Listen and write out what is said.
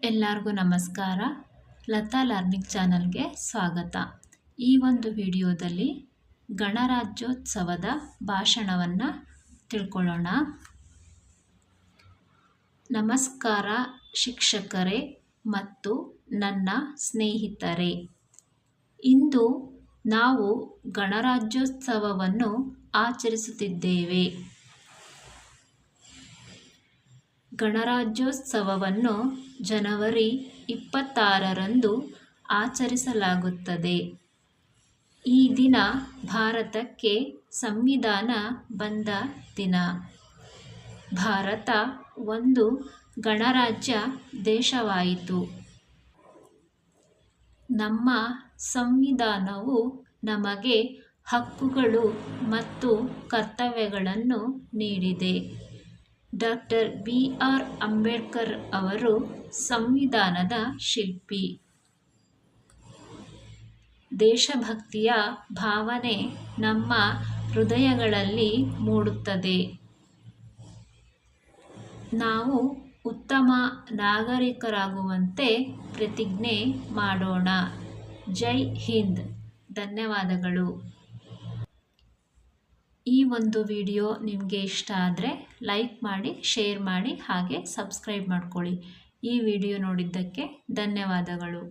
ಎಲ್ಲರಿಗೂ ನಮಸ್ಕಾರ. ಲತಾ ಲರ್ನಿಂಗ್ ಚಾನಲ್ಗೆ ಸ್ವಾಗತ. ಈ ಒಂದು ವಿಡಿಯೋದಲ್ಲಿ ಗಣರಾಜ್ಯೋತ್ಸವದ ಭಾಷಣವನ್ನು ತಿಳ್ಕೊಳ್ಳೋಣ. ನಮಸ್ಕಾರ ಶಿಕ್ಷಕರೇ ಮತ್ತು ನನ್ನ ಸ್ನೇಹಿತರೆ. ಇಂದು ನಾವು ಗಣರಾಜ್ಯೋತ್ಸವವನ್ನು ಆಚರಿಸುತ್ತಿದ್ದೇವೆ. ಗಣರಾಜ್ಯೋತ್ಸವವನ್ನು ಜನವರಿ 26ರಂದು ಆಚರಿಸಲಾಗುತ್ತದೆ. ಈ ದಿನ ಭಾರತಕ್ಕೆ ಸಂವಿಧಾನ ಬಂದ ದಿನ. ಭಾರತ ಒಂದು ಗಣರಾಜ್ಯ ದೇಶವಾಯಿತು. ನಮ್ಮ ಸಂವಿಧಾನವು ನಮಗೆ ಹಕ್ಕುಗಳು ಮತ್ತು ಕರ್ತವ್ಯಗಳನ್ನು ನೀಡಿದೆ. ಡಾಕ್ಟರ್ BR ಅಂಬೇಡ್ಕರ್ ಅವರು ಸಂವಿಧಾನದ ಶಿಲ್ಪಿ. ದೇಶಭಕ್ತಿಯ ಭಾವನೆ ನಮ್ಮ ಹೃದಯಗಳಲ್ಲಿ ಮೂಡುತ್ತದೆ. ನಾವು ಉತ್ತಮ ನಾಗರಿಕರಾಗುವಂತೆ ಪ್ರತಿಜ್ಞೆ ಮಾಡೋಣ. ಜೈ ಹಿಂದ್. ಧನ್ಯವಾದಗಳು. ಈ ಒಂದು ವಿಡಿಯೋ ನಿಮಗೆ ಇಷ್ಟ ಆದರೆ ಲೈಕ್ ಮಾಡಿ, ಶೇರ್ ಮಾಡಿ, ಹಾಗೆ ಸಬ್ಸ್ಕ್ರೈಬ್ ಮಾಡ್ಕೊಳ್ಳಿ. ಈ ವಿಡಿಯೋ ನೋಡಿದ್ದಕ್ಕೆ ಧನ್ಯವಾದಗಳು.